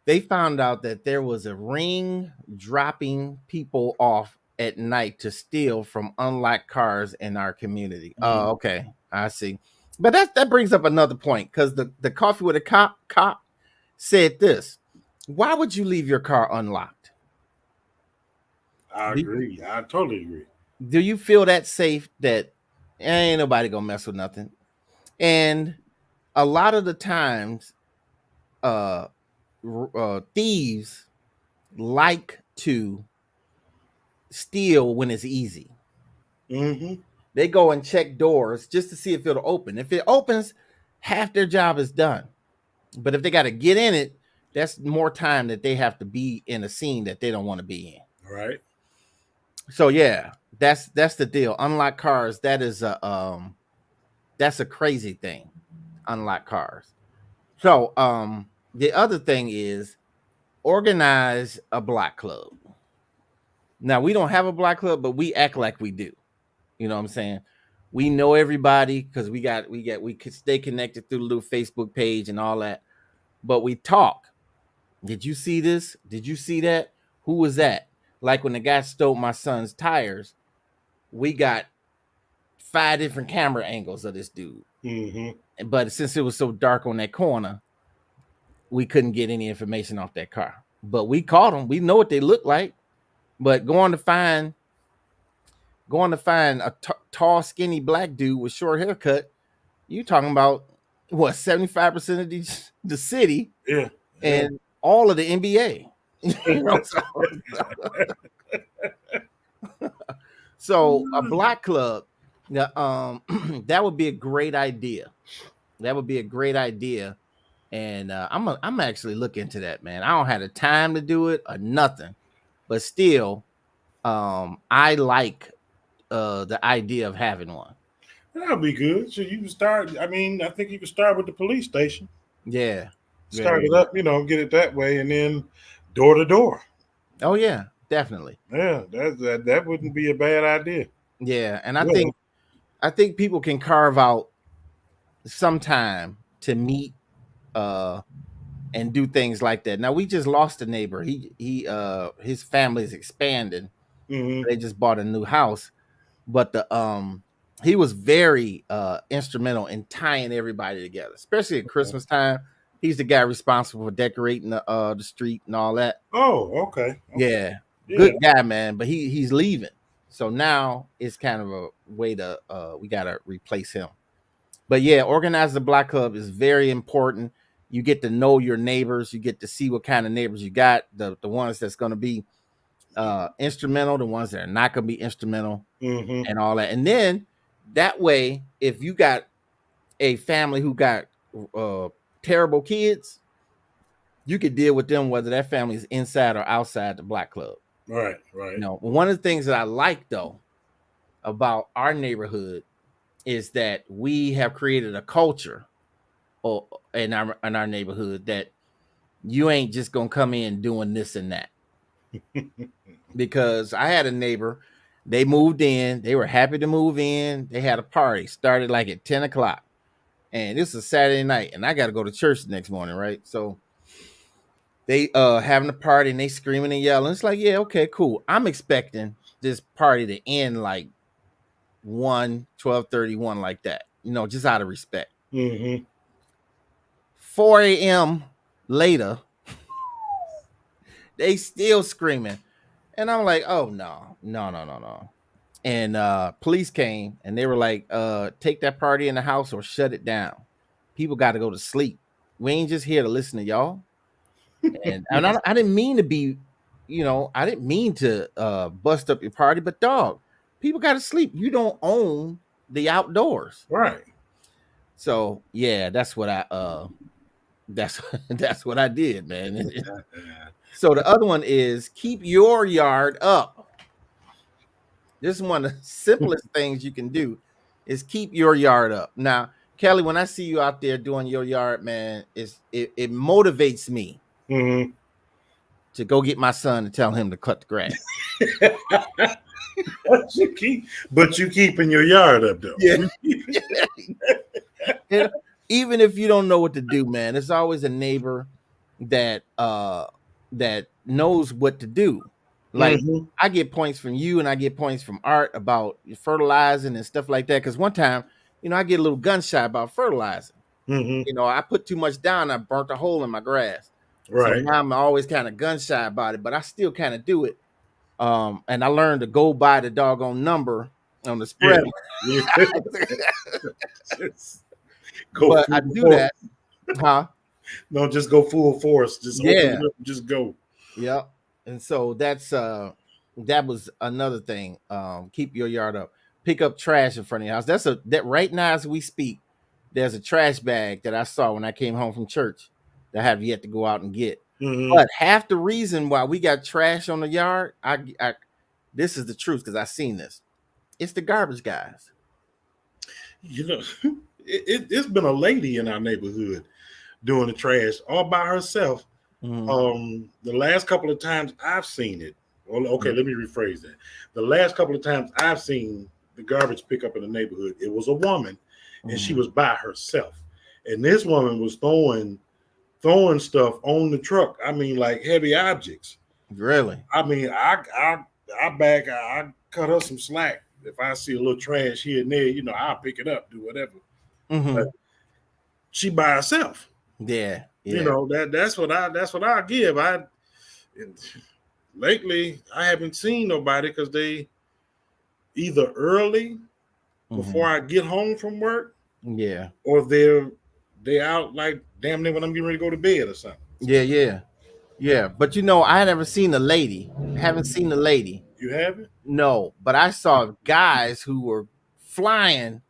[SPEAKER 2] they found out that there was a ring dropping people off at night to steal from unlocked cars in our community. Oh, okay, I see. But that brings up another point, because the Coffee with a cop said this: why would you leave your car unlocked?
[SPEAKER 3] I agree. I totally agree.
[SPEAKER 2] Do you feel that safe that ain't nobody gonna mess with nothing? And a lot of the times, thieves like to steal when it's easy.
[SPEAKER 3] Mm-hmm.
[SPEAKER 2] They go and check doors just to see if it'll open. If it opens, half their job is done. But if they got to get in it, that's more time that they have to be in a scene that they don't want to be in.
[SPEAKER 3] Right.
[SPEAKER 2] So yeah, that's the deal. Unlock cars, that's a crazy thing. Unlock cars. So the other thing is organize a block club. Now we don't have a block club, but we act like we do. You know what I'm saying? We know everybody because we could stay connected through the little Facebook page and all that. But we talk. Did you see this? Did you see that? Who was that? Like when the guy stole my son's tires, we got 5 different camera angles of this dude.
[SPEAKER 3] Mm-hmm.
[SPEAKER 2] But since it was so dark on that corner, we couldn't get any information off that car. But we caught them. We know what they look like. But going to find a tall, skinny black dude with short haircut, you talking about what 75% of the city,
[SPEAKER 3] Yeah.
[SPEAKER 2] and all of the NBA. You know, so a block club, that would be a great idea. That would be a great idea, and I'm actually looking into that, man. I don't have the time to do it or nothing, but still, I like the idea of having one.
[SPEAKER 3] That'll be good. So you can start. I mean, I think you can start with the police station.
[SPEAKER 2] Yeah.
[SPEAKER 3] Start it up, get it that way, and then door to door.
[SPEAKER 2] Oh yeah, definitely.
[SPEAKER 3] Yeah, that wouldn't be a bad idea.
[SPEAKER 2] Yeah, and I think people can carve out some time to meet and do things like that. Now we just lost a neighbor. His family's expanding.
[SPEAKER 3] Mm-hmm.
[SPEAKER 2] They just bought a new house, but he was very instrumental in tying everybody together, especially at Christmas time. He's the guy responsible for decorating the street and all that.
[SPEAKER 3] Oh, okay.
[SPEAKER 2] Yeah, good guy, man. But he's leaving, so now it's kind of a way to we gotta replace him. But yeah, organize the block club is very important. You get to know your neighbors. You get to see what kind of neighbors you got. The ones that's going to be instrumental, the ones that are not going to be instrumental, and all that. And then that way, if you got a family who got terrible kids, you could deal with them whether that family is inside or outside the block club.
[SPEAKER 3] Right.
[SPEAKER 2] One of the things that I like though about our neighborhood is that we have created a culture in our neighborhood that you ain't just gonna come in doing this and that. Because I had a neighbor, they moved in, they were happy to move in, they had a party, started like at 10 o'clock, and this is Saturday night, and I got to go to church the next morning, right? So they having a party and they screaming and yelling. It's like, yeah, okay, cool. I'm expecting this party to end like 12:31 like that, just out of respect. 4 a.m. later, they still screaming. And I'm like, oh, no. And police came and they were like, take that party in the house or shut it down. People got to go to sleep. We ain't just here to listen to y'all. And I didn't mean to be, I didn't mean to bust up your party, but dog, people got to sleep. You don't own the outdoors.
[SPEAKER 3] Right.
[SPEAKER 2] So, yeah, that's what that's what I did, man. So the other one is keep your yard up. This is one of the simplest things you can do is keep your yard up. Now, Kelly, when I see you out there doing your yard, man, it motivates me to go get my son and tell him to cut the grass.
[SPEAKER 3] But you keeping your yard up though.
[SPEAKER 2] Yeah. And even if you don't know what to do, man, there's always a neighbor that knows what to do. Like I get points from you and I get points from Art about fertilizing and stuff like that. Because one time, I get a little gun shy about fertilizing. I put too much down. I burnt a hole in my grass.
[SPEAKER 3] Right.
[SPEAKER 2] So now I'm always kind of gun shy about it, but I still kind of do it. And I learned to go by the doggone number on the spread.
[SPEAKER 3] Go
[SPEAKER 2] but I
[SPEAKER 3] full
[SPEAKER 2] do
[SPEAKER 3] force.
[SPEAKER 2] that, huh?
[SPEAKER 3] Don't just go full force. Just open
[SPEAKER 2] Yeah,
[SPEAKER 3] it up and just go.
[SPEAKER 2] yep. And so that was another thing. Keep your yard up. Pick up trash in front of your house. That right now as we speak, there's a trash bag that I saw when I came home from church that I have yet to go out and get.
[SPEAKER 3] Mm-hmm.
[SPEAKER 2] But half the reason why we got trash on the yard, I this is the truth because I seen this. It's the garbage guys.
[SPEAKER 3] You know, it's been a lady in our neighborhood doing the trash all by herself.
[SPEAKER 2] Mhm.
[SPEAKER 3] The last couple of times I've seen it. Well, okay, let me rephrase that. The last couple of times I've seen the garbage pickup in the neighborhood, it was a woman, and she
[SPEAKER 2] Mhm.
[SPEAKER 3] was by herself. And this woman was throwing stuff on the truck. I mean, like heavy objects.
[SPEAKER 2] Really?
[SPEAKER 3] I mean, I cut her some slack. If I see a little trash here and there, I'll pick it up, do whatever. But
[SPEAKER 2] Hmm.
[SPEAKER 3] she by herself.
[SPEAKER 2] Yeah, yeah.
[SPEAKER 3] That's what I give. Lately I haven't seen nobody because they either early before
[SPEAKER 2] Hmm.
[SPEAKER 3] I get home from work
[SPEAKER 2] Yeah,
[SPEAKER 3] or they out like damn near when I'm getting ready to go to bed or something.
[SPEAKER 2] yeah, yeah, yeah. But I never seen the lady. Haven't seen the lady.
[SPEAKER 3] You have it?
[SPEAKER 2] No, but I saw guys who were flying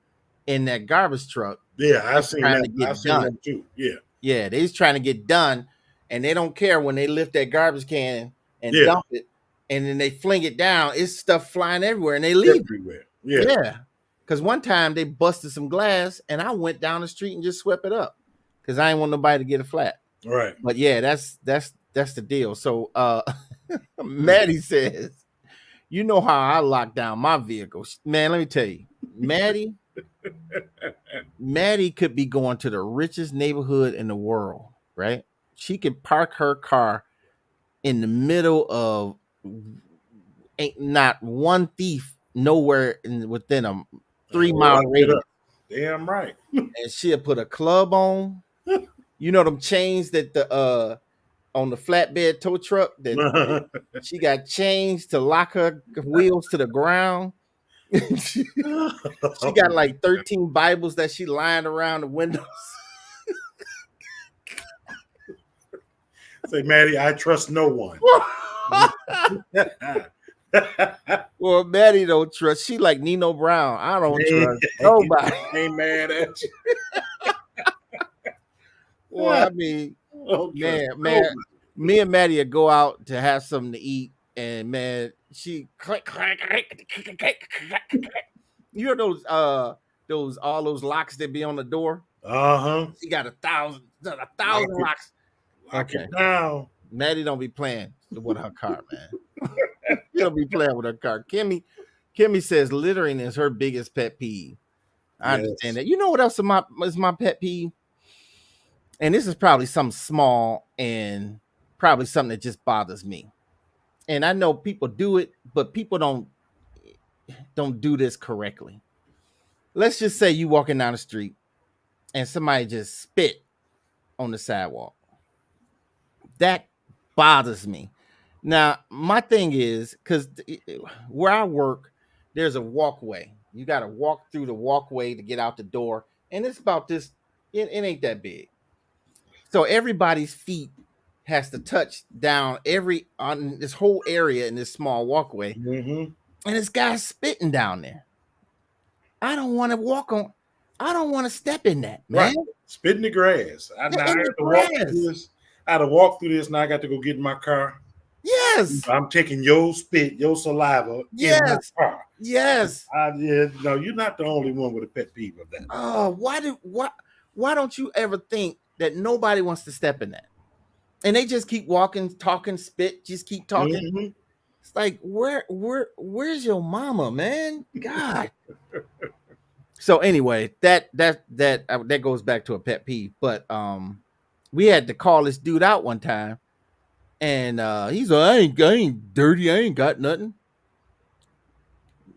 [SPEAKER 2] in that garbage truck,
[SPEAKER 3] Yeah, I've
[SPEAKER 2] just
[SPEAKER 3] seen
[SPEAKER 2] trying
[SPEAKER 3] that.
[SPEAKER 2] to
[SPEAKER 3] I've
[SPEAKER 2] get
[SPEAKER 3] seen
[SPEAKER 2] done.
[SPEAKER 3] them too. Yeah,
[SPEAKER 2] Yeah, they just trying to get done, and they don't care when they lift that garbage can and
[SPEAKER 3] yeah,
[SPEAKER 2] dump it, and then they fling it down. It's stuff flying everywhere, and they leave.
[SPEAKER 3] everywhere. Yeah,
[SPEAKER 2] Yeah, because one time they busted some glass, and I went down the street and just swept it up because I didn't want nobody to get a flat.
[SPEAKER 3] all right.
[SPEAKER 2] But yeah, that's the deal. So Maddie says, you know how I lock down my vehicle. Man, let me tell you, Maddie could be going to the richest neighborhood in the world, right? She could park her car in the middle of ain't not one thief nowhere within a
[SPEAKER 3] I
[SPEAKER 2] 3 mile
[SPEAKER 3] lock it
[SPEAKER 2] radius.
[SPEAKER 3] up. Damn right.
[SPEAKER 2] And she'll put a club on. You know them chains that the on the flatbed tow truck that she got chains to lock her wheels to the ground. she, she got like 13 Bibles that she lying around the windows.
[SPEAKER 3] Say, Maddie, I trust no one.
[SPEAKER 2] Well, Maddie don't trust. She like Nino Brown. I don't trust nobody.
[SPEAKER 3] Ain't mad at you.
[SPEAKER 2] Well, I mean,
[SPEAKER 3] Don't trust
[SPEAKER 2] man,
[SPEAKER 3] nobody.
[SPEAKER 2] me and Maddie would go out to have something to eat, and man, she click, click, click, click, click, click. You know those all those locks that be on the door.
[SPEAKER 3] Uh-huh.
[SPEAKER 2] She got a thousand
[SPEAKER 3] Lock it,
[SPEAKER 2] locks.
[SPEAKER 3] lock
[SPEAKER 2] Okay,
[SPEAKER 3] it down.
[SPEAKER 2] Maddie don't be playing with her car, man. She don't be playing with her car. Kimmy says littering is her biggest pet peeve. I understand
[SPEAKER 3] Yes.
[SPEAKER 2] that. You know what else is my pet peeve? And this is probably something small and probably something that just bothers me. And I know people do it, but people don't do this correctly. Let's just say you walking down the street and somebody just spit on the sidewalk. That bothers me. Now, my thing is because where I work, there's a walkway. You got to walk through the walkway to get out the door, and it's about this. It ain't that big, so everybody's feet has to touch down every on this whole area in this small walkway,
[SPEAKER 3] Mm-hmm.
[SPEAKER 2] and this guy's spitting down there. I don't want to walk on. I don't want to step in that, man.
[SPEAKER 3] Right. Spit in the grass. I
[SPEAKER 2] They're
[SPEAKER 3] now I
[SPEAKER 2] in
[SPEAKER 3] got
[SPEAKER 2] the
[SPEAKER 3] to walk through
[SPEAKER 2] grass.
[SPEAKER 3] this. I had to walk through this. Now I got to go get in my car.
[SPEAKER 2] Yes,
[SPEAKER 3] I'm taking your spit, your saliva in my
[SPEAKER 2] yes,
[SPEAKER 3] car.
[SPEAKER 2] yes.
[SPEAKER 3] No, you're not the only one with a pet peeve of that.
[SPEAKER 2] Oh, why don't you ever think that nobody wants to step in that? And they just keep walking, talking, spit, just keep talking.
[SPEAKER 3] Mm-hmm.
[SPEAKER 2] It's like where's your mama, man? God. So anyway, that goes back to a pet peeve. But we had to call this dude out one time, and he's like, I ain't dirty, I ain't got nothing.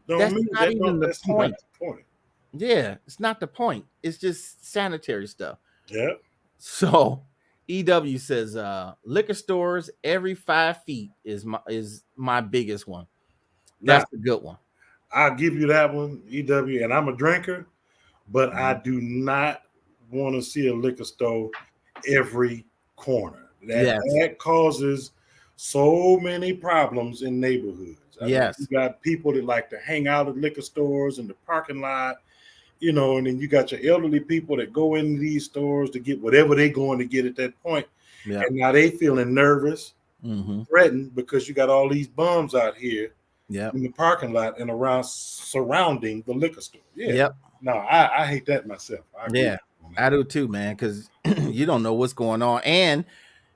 [SPEAKER 2] That's not even the
[SPEAKER 3] That's not
[SPEAKER 2] point.
[SPEAKER 3] the point.
[SPEAKER 2] Yeah, it's not the point. It's just sanitary stuff.
[SPEAKER 3] Yeah.
[SPEAKER 2] So EW says liquor stores every 5 feet is my biggest one. That's a good one.
[SPEAKER 3] I'll give you that one, EW, and I'm a drinker, but I do not want to see a liquor store every corner.
[SPEAKER 2] Yes.
[SPEAKER 3] That causes so many problems in neighborhoods. I mean,
[SPEAKER 2] Yes.
[SPEAKER 3] you got people that like to hang out at liquor stores in the parking lot, you know, and then you got your elderly people that go into these stores to get whatever they're going to get at that point.
[SPEAKER 2] Yeah.
[SPEAKER 3] And now they feeling nervous, threatened because you got all these bums out here in the parking lot and around surrounding the liquor store. Yeah.
[SPEAKER 2] Yep.
[SPEAKER 3] No, I hate that myself.
[SPEAKER 2] I do too, man, because you don't know what's going on. And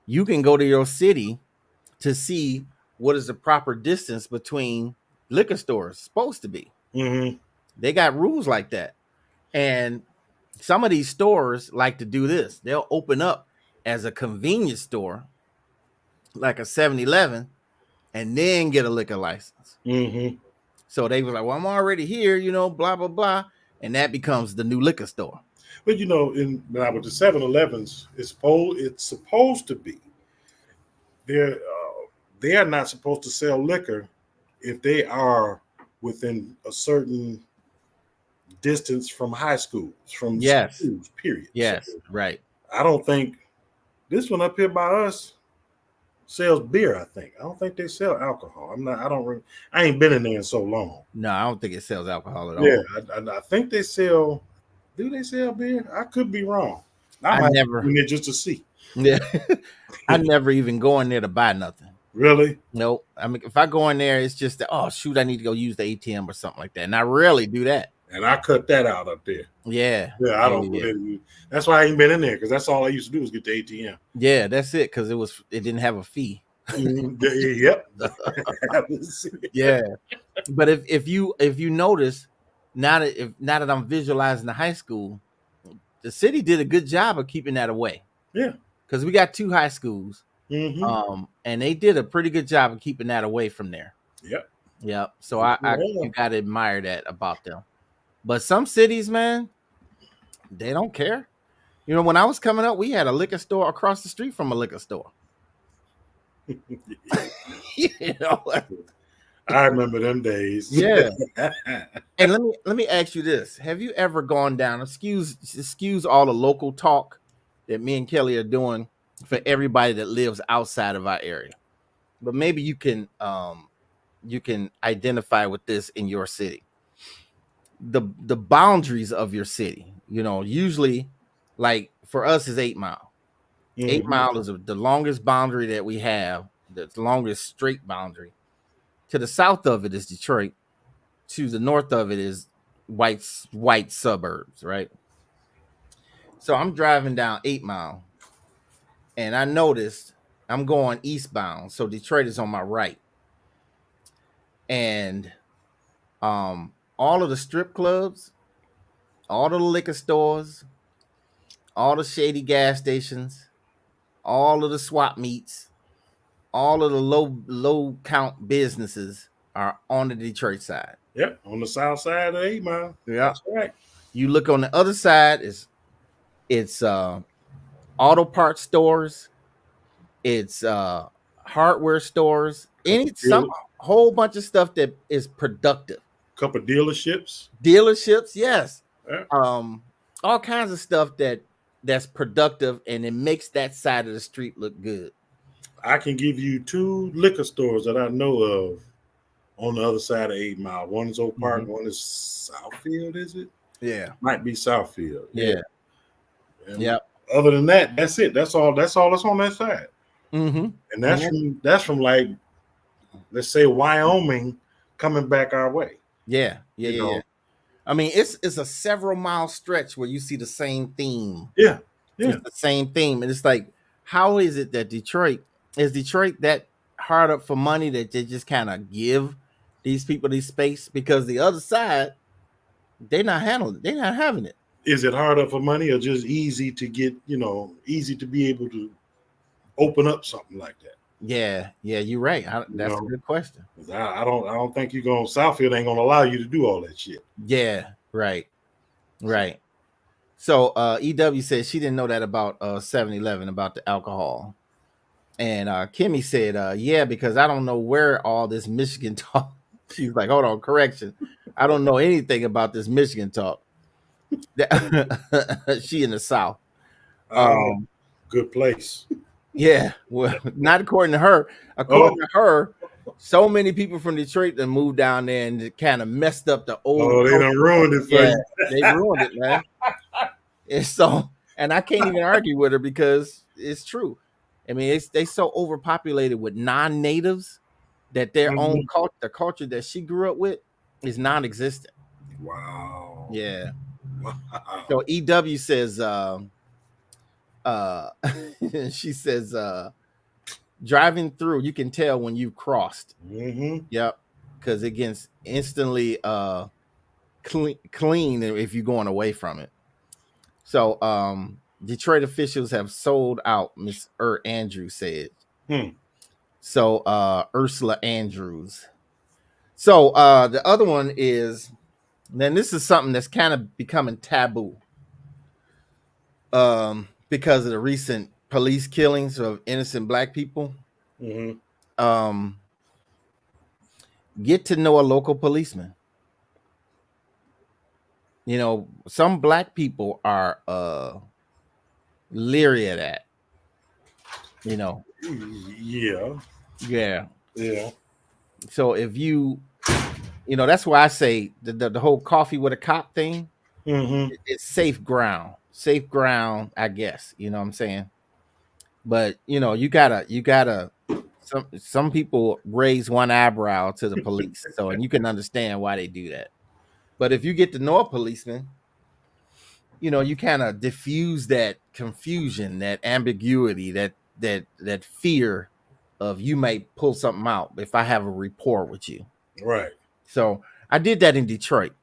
[SPEAKER 2] you can go to your city to see what is the proper distance between liquor stores supposed to be. They got rules like that. And some of these stores like to do this. They'll open up as a convenience store, like a 7-Eleven, and then get a liquor license. So they were like, well, I'm already here, you know, blah, blah, blah. And that becomes the new liquor store.
[SPEAKER 3] But, you know, now with the 7-Elevens, it's supposed to be. They are not supposed to sell liquor if they are within a certain distance from high schools, from schools, period.
[SPEAKER 2] Yes,
[SPEAKER 3] so,
[SPEAKER 2] right.
[SPEAKER 3] I don't think this one up here by us sells beer. I don't think they sell alcohol. I ain't been in there in so long.
[SPEAKER 2] No, I don't think it sells alcohol at all.
[SPEAKER 3] Yeah, I think they sell. Do they sell beer? I could be wrong. I never been there just to see.
[SPEAKER 2] Yeah, I never even go in there to buy nothing.
[SPEAKER 3] Really?
[SPEAKER 2] Nope. I mean, if I go in there, it's just that, oh shoot, I need to go use the ATM or something like that, and I rarely do that.
[SPEAKER 3] And I cut that out up there.
[SPEAKER 2] Yeah.
[SPEAKER 3] I don't. Yeah. That's why I ain't been in there, because that's all I used to do was get the ATM.
[SPEAKER 2] Yeah, that's it, because it didn't have a fee.
[SPEAKER 3] Yep.
[SPEAKER 2] Yeah. But if you notice, now that I'm visualizing the high school, the city did a good job of keeping that away.
[SPEAKER 3] Yeah.
[SPEAKER 2] Because we got 2 high schools. And they did a pretty good job of keeping that away from there. Yep. So I you gotta admire that about them. But some cities, man, they don't care. You know, when I was coming up, we had a liquor store across the street from a liquor store. You know,
[SPEAKER 3] I remember them days.
[SPEAKER 2] Yeah. And let me ask you this: have you ever gone down? Excuse all the local talk that me and Kelly are doing for everybody that lives outside of our area, but maybe you can identify with this in your city. The boundaries of your city, you know, usually, like for us, is 8 Mile. 8 Mile is the longest boundary that we have, the longest straight boundary. To the south of it is Detroit. To the north of it is white suburbs, right? So I'm driving down 8 Mile, and I noticed I'm going eastbound. So Detroit is on my right. And all of the strip clubs, all of the liquor stores, all the shady gas stations, all of the swap meets, all of the low count businesses are on the Detroit side.
[SPEAKER 3] Yep, on the south side of 8 Mile.
[SPEAKER 2] Yeah,
[SPEAKER 3] that's right.
[SPEAKER 2] You look on the other side, it's auto parts stores, it's hardware stores, some whole bunch of stuff that is productive.
[SPEAKER 3] Couple dealerships,
[SPEAKER 2] yes. Yeah. All kinds of stuff that's productive, and it makes that side of the street look good.
[SPEAKER 3] I can give you 2 liquor stores that I know of on the other side of 8 Mile. One is Oak Park, one is Southfield, is it?
[SPEAKER 2] Yeah.
[SPEAKER 3] Might be Southfield.
[SPEAKER 2] Yeah.
[SPEAKER 3] Yeah. Other than that, that's it. That's all that's on that side. And that's from like, let's say, Wyoming coming back our way.
[SPEAKER 2] Yeah. I mean, it's a several mile stretch where you see the same theme.
[SPEAKER 3] Yeah.
[SPEAKER 2] It's the same theme. And it's like, how is it that Detroit that hard up for money that they just kind of give these people these space? Because the other side, they're not having it.
[SPEAKER 3] Is it hard up for money, or just easy to get, easy to be able to open up something like that?
[SPEAKER 2] Yeah, you're right. That's a good question.
[SPEAKER 3] I don't think Southfield ain't gonna allow you to do all that shit.
[SPEAKER 2] Yeah, right. So EW said she didn't know that about 7-Eleven, about the alcohol. And Kimmy said, yeah, because I don't know where all this Michigan talk. She's like, hold on, correction. I don't know anything about this Michigan talk. She in the South.
[SPEAKER 3] Oh, good place.
[SPEAKER 2] Yeah, well, not according to her. According to her, so many people from Detroit that moved down there and kind of messed up the old.
[SPEAKER 3] They done ruined it for
[SPEAKER 2] Yeah,
[SPEAKER 3] you.
[SPEAKER 2] they ruined it, man. And so, and I can't even argue with her because it's true. I mean, they so overpopulated with non-natives that their own culture, the culture that she grew up with, is non-existent.
[SPEAKER 3] Wow.
[SPEAKER 2] Yeah.
[SPEAKER 3] Wow.
[SPEAKER 2] So EW says, she says, driving through, you can tell when you've crossed. Yep, because it gets instantly clean if you're going away from it. So Detroit officials have sold out, Miss Andrews said. So Ursula Andrews. So the other one is, then this is something that's kind of becoming taboo because of the recent police killings of innocent Black people. Get to know a local policeman. You know, some Black people are leery of that. You know. Yeah. So if you know, that's why I say the whole coffee with a cop thing, it's safe ground. Safe ground, I guess. You know what I'm saying? But you know, you gotta some people raise one eyebrow to the police. So, and you can understand why they do that. But if you get to know a policeman, you know, you kind of diffuse that confusion, that ambiguity, that fear of you may pull something out if I have a rapport with you.
[SPEAKER 3] Right.
[SPEAKER 2] So I did that in Detroit,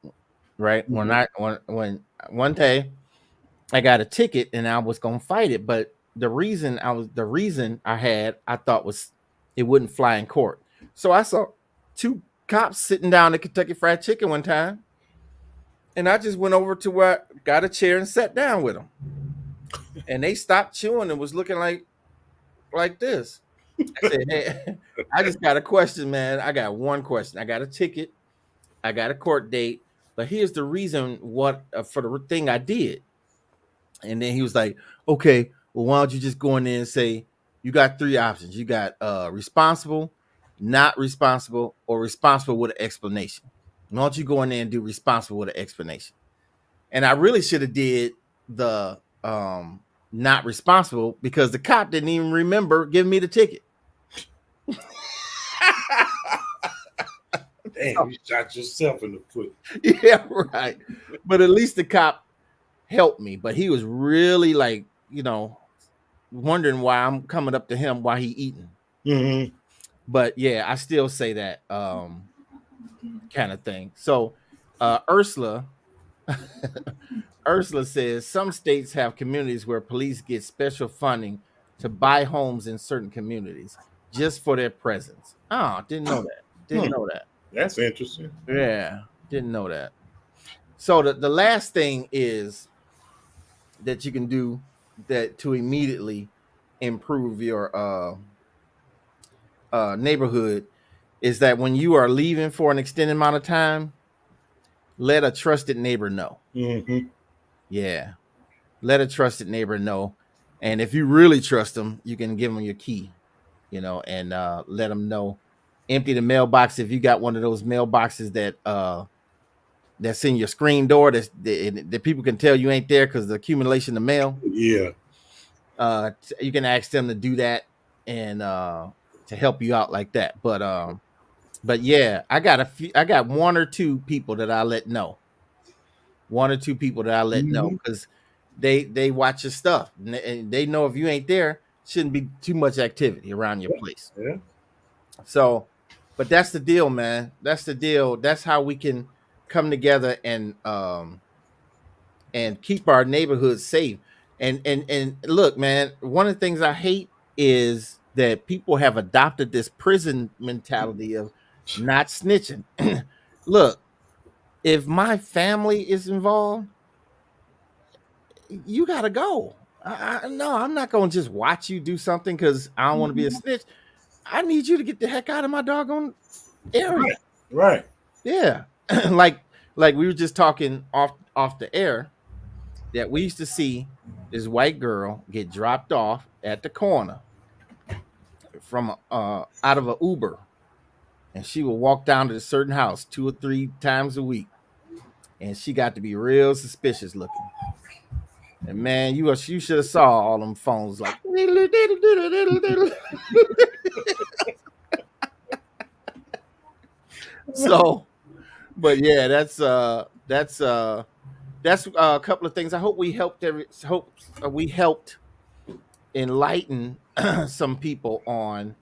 [SPEAKER 2] right? When one day I got a ticket and I was gonna fight it, but the reason I thought was it wouldn't fly in court. So I saw two cops sitting down at Kentucky Fried Chicken one time. And I just went over to where I got a chair and sat down with them. And they stopped chewing and was looking like this. I said, hey, I just got a question, man. I got one question. I got a ticket. I got a court date. But here's the reason for the thing I did. And then he was like, okay, well, why don't you just go in there and say, you got three options. You got responsible, not responsible, or responsible with an explanation. Why don't you go in there and do responsible with an explanation? And I really should have did the not responsible because the cop didn't even remember giving me the ticket.
[SPEAKER 3] Damn, you shot yourself in the foot.
[SPEAKER 2] Yeah, right. But at least the cop helped me. But he was really like, you know, wondering why I'm coming up to him while he eating. But yeah, I still say that kind of thing. So Ursula says some states have communities where police get special funding to buy homes in certain communities just for their presence. Oh, didn't know that. Didn't know that.
[SPEAKER 3] That's interesting.
[SPEAKER 2] Yeah, didn't know that. So the last thing is that you can do that to immediately improve your neighborhood is that when you are leaving for an extended amount of time, let a trusted neighbor know. Yeah, let a trusted neighbor know. And if you really trust them, you can give them your key, you know, and let them know. Empty the mailbox if you got one of those mailboxes that's in your screen door that people can tell you ain't there because the accumulation of mail.
[SPEAKER 3] Yeah.
[SPEAKER 2] You can ask them to do that and to help you out like that. But yeah, I got one or two people that I let know. One or two people that I let know because they watch your stuff and they know if you ain't there, shouldn't be too much activity around your place.
[SPEAKER 3] Yeah.
[SPEAKER 2] So, but that's the deal, man. That's the deal. That's how we can come together and keep our neighborhood safe. And look, man, one of the things I hate is that people have adopted this prison mentality of not snitching. Look, if my family is involved, you gotta go. No, I'm not gonna just watch you do something because I don't want to be a snitch. I need you to get the heck out of my doggone area.
[SPEAKER 3] Right.
[SPEAKER 2] Yeah. like we were just talking off the air. that we used to see this white girl get dropped off at the corner from out of an Uber, and she would walk down to a certain house 2 or 3 times a week, and she got to be real suspicious looking. And man, you should have saw all them phones like. So, but yeah, that's a couple of things. I hope we helped we helped enlighten some people on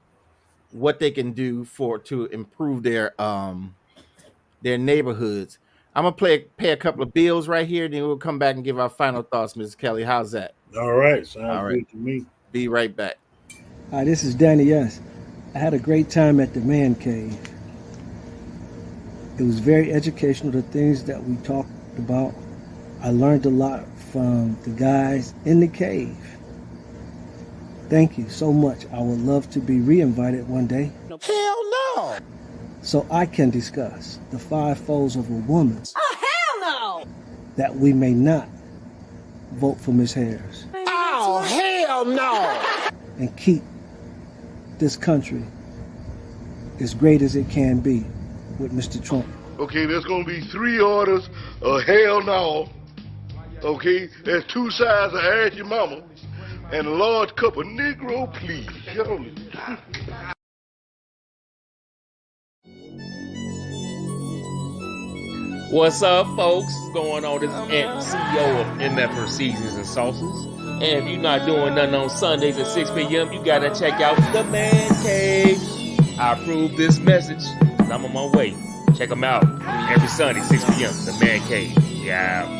[SPEAKER 2] what they can do to improve their neighborhoods. I'm gonna pay a couple of bills right here, then we'll come back and give our final thoughts, Mrs. Kelly. How's that?
[SPEAKER 3] All right, sounds good to me.
[SPEAKER 2] Be right back.
[SPEAKER 4] Hi, this is Danny. Yes, I had a great time at the Man Cave. It was very educational. The things that we talked about, I learned a lot from the guys in the cave. Thank you so much. I would love to be re-invited one day.
[SPEAKER 2] Hell no!
[SPEAKER 4] So I can discuss the 5 foes of a woman.
[SPEAKER 5] Oh, hell no!
[SPEAKER 4] That we may not vote for Ms. Harris.
[SPEAKER 5] Oh, hell no!
[SPEAKER 4] And keep this country as great as it can be with Mr. Trump.
[SPEAKER 6] Okay, there's gonna be 3 orders of hell no. Okay, there's 2 sides of Ask Your Mama and a large cup of Negro, please.
[SPEAKER 1] What's up, folks? What's going on? This is CEO of MF Seasons and Sauces. And if you're not doing nothing on Sundays at 6 p.m., you gotta check out the Man Cave. I approve this message. I'm on my way. Check them out every Sunday, 6 p.m. The Man Cave. Yeah.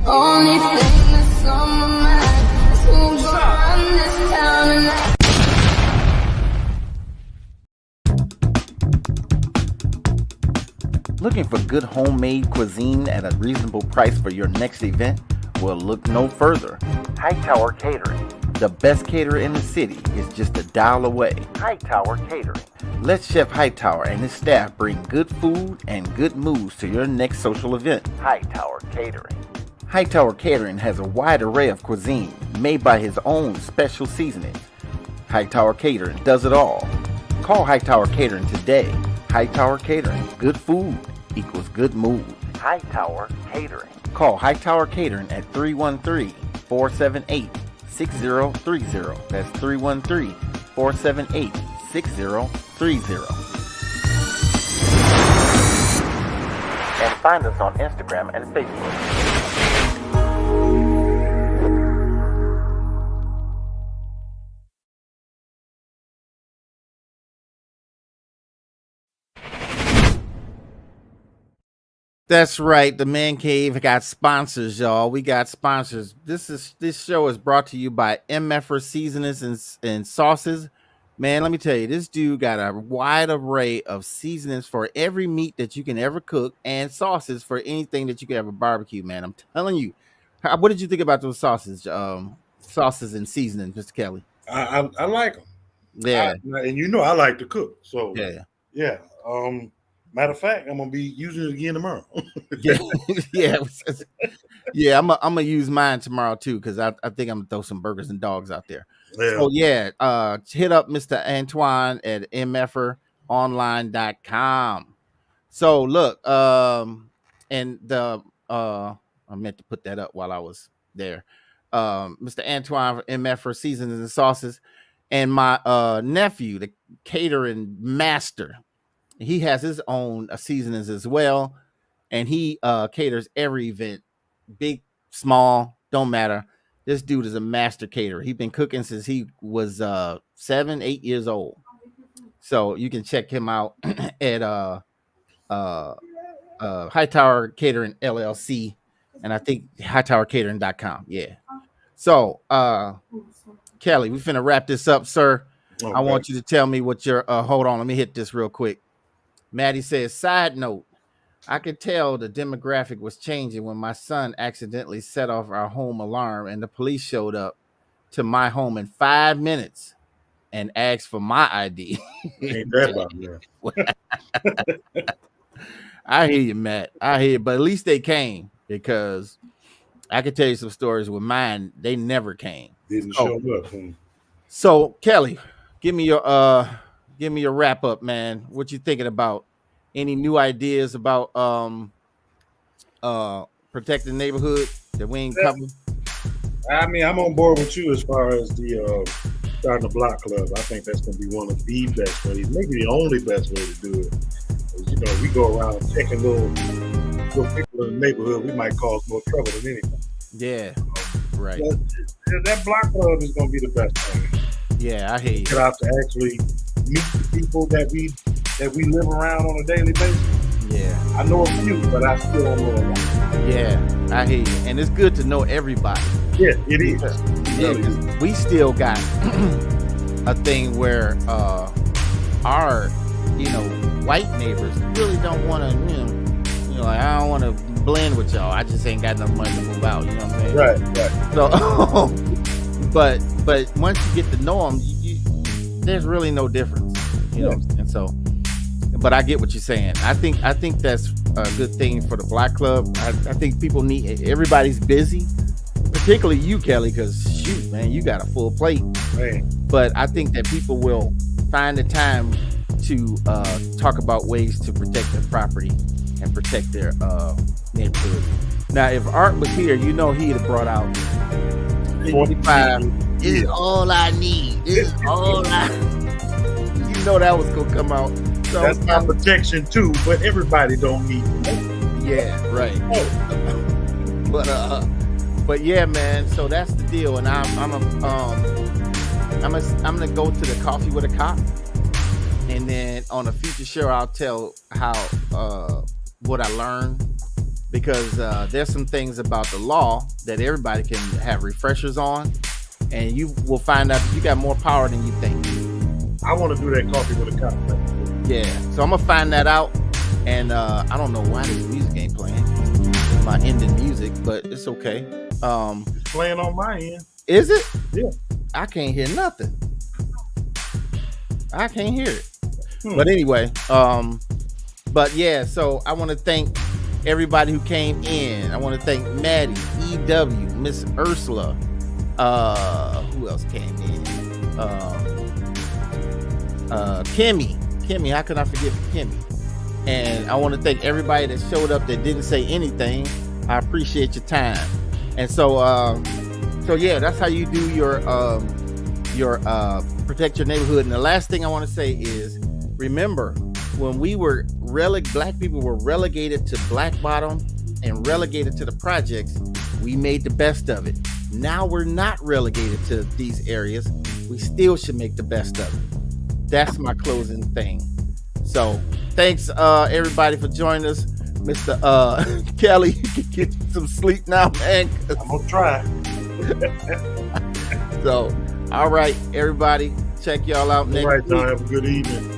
[SPEAKER 7] Only thing that's on my mind is who's gonna run this town tonight.
[SPEAKER 2] Looking for good homemade cuisine at a reasonable price for your next event? Well, look no further. Hightower Catering. The best caterer in the city is just a dial away. Hightower Catering. Let Chef Hightower and his staff bring good food and good moves to your next social event. Hightower Catering. Hightower Catering has a wide array of cuisine made by his own special seasonings. Hightower Catering does it all. Call Hightower Catering today. Hightower Catering. Good food equals good mood. Hightower Catering. Call Hightower Catering at 313-478-6030. That's 313-478-6030. And find us on Instagram and Facebook. That's right. The Man Cave got sponsors, y'all. We got sponsors. This show is brought to you by MF Seasonings and Sauces. Man, let me tell you, this dude got a wide array of seasonings for every meat that you can ever cook and sauces for anything that you can ever barbecue, man. I'm telling you. What did you think about those sauces and seasonings, Mr. Kelly?
[SPEAKER 3] I like them.
[SPEAKER 2] Yeah.
[SPEAKER 3] And you know I like to cook. So
[SPEAKER 2] yeah.
[SPEAKER 3] Matter of fact, I'm gonna be using it again tomorrow.
[SPEAKER 2] yeah. I'm gonna use mine tomorrow too, because I think I'm gonna throw some burgers and dogs out there. Yeah. So hit up Mr. Antoine at mferonline.com. So look, and the I meant to put that up while I was there. Mr. Antoine MF for Seasonings and Sauces, and my nephew, the catering master. He has his own seasonings as well, and he caters every event, big, small, don't matter. This dude is a master caterer. He's been cooking since he was 7, 8 years old. So you can check him out at Hightower Catering LLC, and I think hightowercatering.com. Yeah. So Kelly, we finna wrap this up, sir. Okay. I want you to tell me what your hold on, let me hit this real quick. Maddie says, side note, I could tell the demographic was changing when my son accidentally set off our home alarm and the police showed up to my home in 5 minutes and asked for my ID.
[SPEAKER 3] Ain't that about that?
[SPEAKER 2] I hear you, Matt. I hear you, but at least they came, because I could tell you some stories with mine. They never came.
[SPEAKER 3] Didn't show up.
[SPEAKER 2] So Kelly, give me your wrap up, man. What you thinking about? Any new ideas about protecting the neighborhood that we ain't covered?
[SPEAKER 3] I mean, I'm on board with you as far as the starting a block club. I think that's going to be one of the best ways, maybe the only best way to do it. You know, we go around checking little people in the neighborhood, we might cause more trouble than anything.
[SPEAKER 2] Yeah, right.
[SPEAKER 3] That block club is going to be the best thing.
[SPEAKER 2] Yeah, I hear you.
[SPEAKER 3] Get out to actually meet the people that we live around on a daily basis.
[SPEAKER 2] Yeah,
[SPEAKER 3] I know a few, but I still don't know a lot.
[SPEAKER 2] Yeah, I hear you, and it's good to know everybody.
[SPEAKER 3] Yeah, it is.
[SPEAKER 2] Yeah, 'cause we still got a thing where our white neighbors really don't want to, like, I don't want to blend with y'all. I just ain't got enough money to move out. You know what I'm saying?
[SPEAKER 3] Right.
[SPEAKER 2] So, but once you get to know them, there's really no difference. You know what I'm saying? So, but I get what you're saying. I think that's a good thing for the Black Club. I think people need. Everybody's busy, particularly you, Kelly, because shoot, man, you got a full plate.
[SPEAKER 3] Man.
[SPEAKER 2] But I think that people will find the time to talk about ways to protect their property and protect their neighborhood. Now, if Art was here, he'd have brought out 45. This is all I need. This is all I. That was gonna come out. So,
[SPEAKER 3] that's my protection too, but everybody don't need it.
[SPEAKER 2] Yeah, right. But yeah, man. So that's the deal, and I'm gonna go to the Coffee with a Cop, and then on a future show I'll tell how what I learned, because there's some things about the law that everybody can have refreshers on, and you will find out that you got more power than you think.
[SPEAKER 3] I want to do that Coffee with a Cop.
[SPEAKER 2] Yeah, so I'm gonna find that out, and I don't know why this music ain't playing. My ending music, but it's okay.
[SPEAKER 3] It's playing on my end.
[SPEAKER 2] Is it?
[SPEAKER 3] Yeah.
[SPEAKER 2] I can't hear nothing. I can't hear it. But anyway, but yeah, so I want to thank everybody who came in. I want to thank Maddie, EW, Miss Ursula. Who else came in? Kimmy, how can I forget Kimmy? And I want to thank everybody that showed up that didn't say anything. I appreciate your time. And so yeah, that's how you do your protect your neighborhood. And the last thing I want to say is, remember when we were black people were relegated to Black Bottom and relegated to the projects, we made the best of it. Now we're not relegated to these areas. We still should make the best of it. That's my closing thing. So thanks everybody for joining us. Mr. Kelly, you can get some sleep now, man.
[SPEAKER 3] I'm gonna try.
[SPEAKER 2] So all right, everybody, check y'all out next week.
[SPEAKER 3] All right, John, have a good evening.